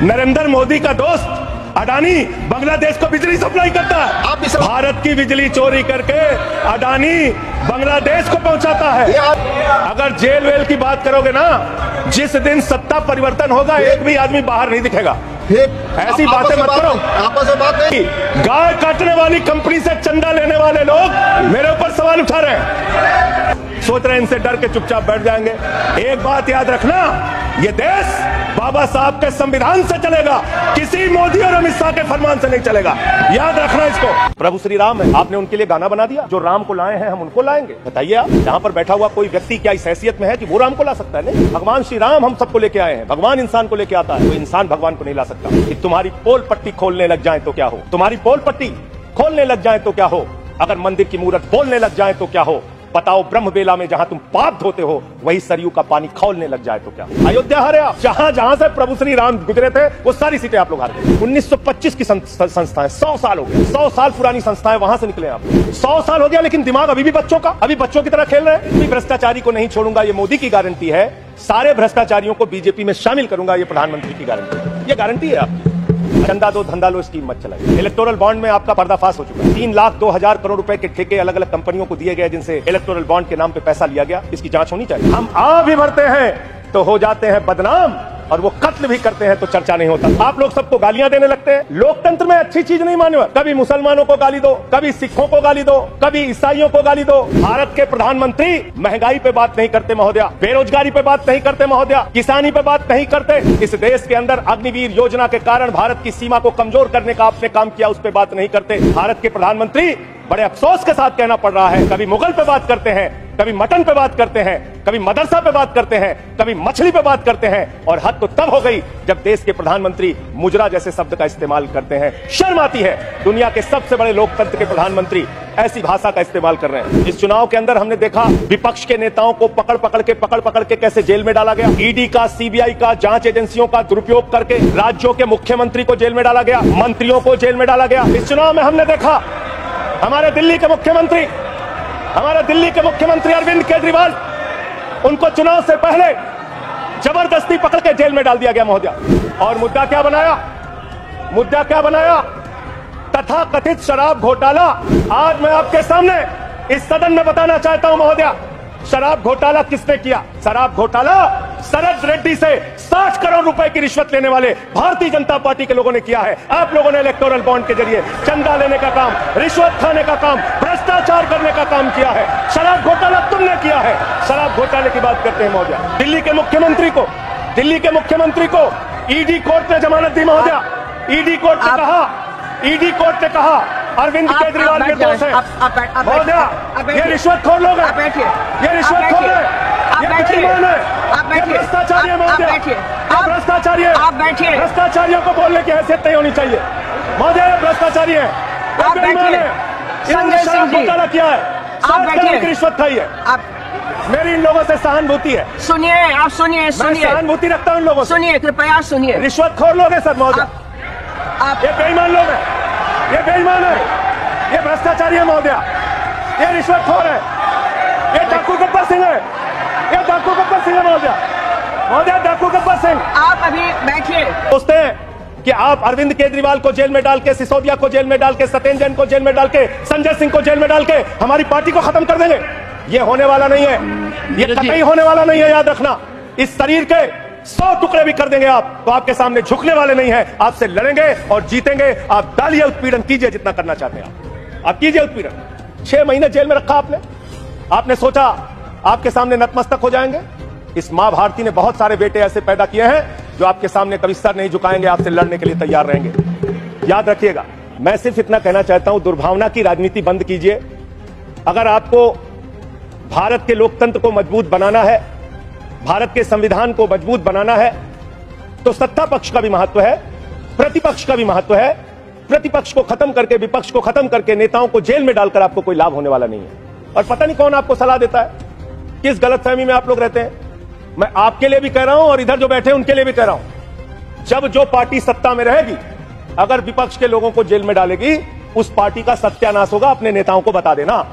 नरेंद्र मोदी का दोस्त अडानी बांग्लादेश को बिजली सप्लाई करता है। भारत की बिजली चोरी करके अडानी बांग्लादेश को पहुंचाता है। अगर जेल वेल की बात करोगे ना, जिस दिन सत्ता परिवर्तन होगा एक भी आदमी बाहर नहीं दिखेगा। ऐसी बातें मत करो। आपस में बात नहीं। गाय काटने वाली कंपनी से चंदा लेने वाले लोग मेरे ऊपर सवाल उठा रहे हैं, सोच रहे हैं इनसे डर के चुपचाप बैठ जाएंगे। एक बात याद रखना, ये देश बाबा साहब के संविधान से चलेगा, किसी मोदी और अमित शाह के फरमान से नहीं चलेगा। याद रखना इसको। प्रभु श्री राम है, आपने उनके लिए गाना बना दिया। जो राम को लाए हैं हम उनको लाएंगे। बताइए आप, जहां पर बैठा हुआ कोई व्यक्ति क्या इस हैसियत में है कि वो राम को ला सकता है? नहीं, भगवान श्री राम हम सबको लेके आए हैं। भगवान इंसान को लेके आता है, कोई इंसान भगवान को नहीं ला सकता। कि तुम्हारी पोल पट्टी खोलने लग जाए तो क्या हो, तुम्हारी पोल पट्टी खोलने लग जाए तो क्या हो, अगर मंदिर की मूर्त बोलने लग जाए तो क्या हो, बताओ ब्रह्म बेला में जहां तुम पाप धोते हो वही सरयू का पानी खौलने लग जाए तो क्या? अयोध्या हारे आप। जहां जहां से प्रभु श्री राम गुजरे थे वो सारी सीटें आप लोग हार गए। 1925 की संस्थाएं 100 साल हो गए, 100 साल पुरानी संस्थाएं, वहां से निकले आप। 100 साल हो गया लेकिन दिमाग अभी भी बच्चों का, अभी बच्चों की तरह खेल रहे हैं। भ्रष्टाचारी को नहीं छोड़ूंगा, ये मोदी की गारंटी है। सारे भ्रष्टाचारियों को बीजेपी में शामिल करूंगा, ये प्रधानमंत्री की गारंटी, ये गारंटी है आपकी। चंदा दो धंधा लो स्कीम मत चलाइए। इलेक्टोरल बॉन्ड में आपका पर्दाफाश हो चुका है। 3,02,000 करोड़ रुपए के ठेके अलग अलग कंपनियों को दिए गए जिनसे इलेक्टोरल बॉन्ड के नाम पे पैसा लिया गया। इसकी जांच होनी चाहिए। हम आ भी भरते हैं तो हो जाते हैं बदनाम, और वो कत्ल भी करते हैं तो चर्चा नहीं होता। आप लोग सबको गालियां देने लगते हैं। लोकतंत्र में अच्छी चीज नहीं माने। कभी मुसलमानों को गाली दो, कभी सिखों को गाली दो, कभी ईसाइयों को गाली दो। भारत के प्रधानमंत्री महंगाई पे बात नहीं करते महोदया, बेरोजगारी पे बात नहीं करते महोदया, किसानी पे बात नहीं करते। इस देश के अंदर अग्निवीर योजना के कारण भारत की सीमा को कमजोर करने का आपने काम किया, उस पर बात नहीं करते। भारत के प्रधानमंत्री बड़े अफसोस के साथ कहना पड़ रहा है, कभी मुगल पे बात करते हैं, कभी मटन पे बात करते हैं, कभी मदरसा पे बात करते हैं, कभी मछली पे बात करते हैं, और हद तो तब हो गई जब देश के प्रधानमंत्री मुजरा जैसे शब्द का इस्तेमाल करते हैं। शर्म आती है। दुनिया के सबसे बड़े लोकतंत्र के प्रधानमंत्री ऐसी भाषा का इस्तेमाल कर रहे हैं। इस चुनाव के अंदर हमने देखा विपक्ष के नेताओं को पकड़ पकड़ के कैसे जेल में डाला गया। ईडी का, सीबीआई का, जांच एजेंसियों का दुरुपयोग करके राज्यों के मुख्यमंत्री को जेल में डाला गया, मंत्रियों को जेल में डाला गया। इस चुनाव में हमने देखा हमारे दिल्ली के मुख्यमंत्री अरविंद केजरीवाल, उनको चुनाव से पहले जबरदस्ती पकड़ के जेल में डाल दिया गया महोदया। और मुद्दा क्या बनाया? तथाकथित शराब घोटाला। आज मैं आपके सामने इस सदन में बताना चाहता हूं महोदया, शराब घोटाला किसने किया? शराब घोटाला शरद रेड्डी से 60 करोड़ रुपए की रिश्वत लेने वाले भारतीय जनता पार्टी के लोगों ने किया है। आप लोगों ने इलेक्टोरल बॉन्ड के जरिए चंदा लेने का काम, रिश्वत खाने का काम, भ्रष्टाचार करने का काम किया है। शराब घोटाला तुमने किया है। शराब घोटाले की बात करते हैं महोदया। दिल्ली के मुख्यमंत्री को ईडी कोर्ट ने जमानत दी महोदया। ईडी कोर्ट ने कहा अरविंद केजरीवाल के दोस्त हैं महोदया, ये रिश्वतखोर लोग हैं, ये रिश्वतखोर है, ये बेईमान है, ये भ्रष्टाचारी है महोदया, भ्रष्टाचारी है। भ्रष्टाचारियों को बोलने की हैसियत नहीं होनी चाहिए महोदया, ये भ्रष्टाचारी है, बेईमान है, इन्होंने शराब घोटाला किया है, 60 करोड़ की रिश्वत खाई है। मेरी इन लोगों से सहानुभूति है। सुनिए, मैं सहानुभूति रखता हूँ इन लोगों से। सुनिए, कृपया सुनिए। रिश्वतखोर लोग हैं सर महोदया, ये बेईमान लोग हैं, ये बेईमान है, ये भ्रष्टाचारी है महोदया, ये रिश्वतखोर है, ये डाकू गब्बर सिंह है, ये डाकू गब्बर सिंह है महोदया, डाकू गब्बर सिंह। आप अभी बैठिए। सोचते हैं कि आप अरविंद केजरीवाल को जेल में डाल के, सिसोदिया को जेल में डाल के, सत्येंद्र जैन को जेल में डाल के, संजय सिंह को जेल में डाल के हमारी पार्टी को खत्म कर देंगे। ये होने वाला नहीं है, ये कतई होने वाला नहीं है। याद रखना, इस शरीर के 100 टुकड़े भी कर देंगे आप तो आपके सामने झुकने वाले नहीं है। आपसे लड़ेंगे और जीतेंगे। आप डालिए, उत्पीड़न कीजिए जितना करना चाहते हैं आप कीजिए उत्पीड़न। 6 महीने जेल में रखा आपने सोचा आपके सामने नतमस्तक हो जाएंगे? इस मां भारती ने बहुत सारे बेटे ऐसे पैदा किए हैं जो आपके सामने कभी सर नहीं झुकाएंगे, आपसे लड़ने के लिए तैयार रहेंगे। याद रखिएगा, मैं सिर्फ इतना कहना चाहता हूं, दुर्भावना की राजनीति बंद कीजिए। अगर आपको भारत के लोकतंत्र को मजबूत बनाना है, भारत के संविधान को मजबूत बनाना है, तो सत्ता पक्ष का भी महत्व है, प्रतिपक्ष का भी महत्व है। प्रतिपक्ष को खत्म करके, विपक्ष को खत्म करके नेताओं को जेल में डालकर आपको कोई लाभ होने वाला नहीं है। और पता नहीं कौन आपको सलाह देता है, किस गलतफहमी में आप लोग रहते हैं। मैं आपके लिए भी कह रहा हूं और इधर जो बैठे उनके लिए भी कह रहा हूं, जब जो पार्टी सत्ता में रहेगी, अगर विपक्ष के लोगों को जेल में डालेगी, उस पार्टी का सत्यानाश होगा। अपने नेताओं को बता देना।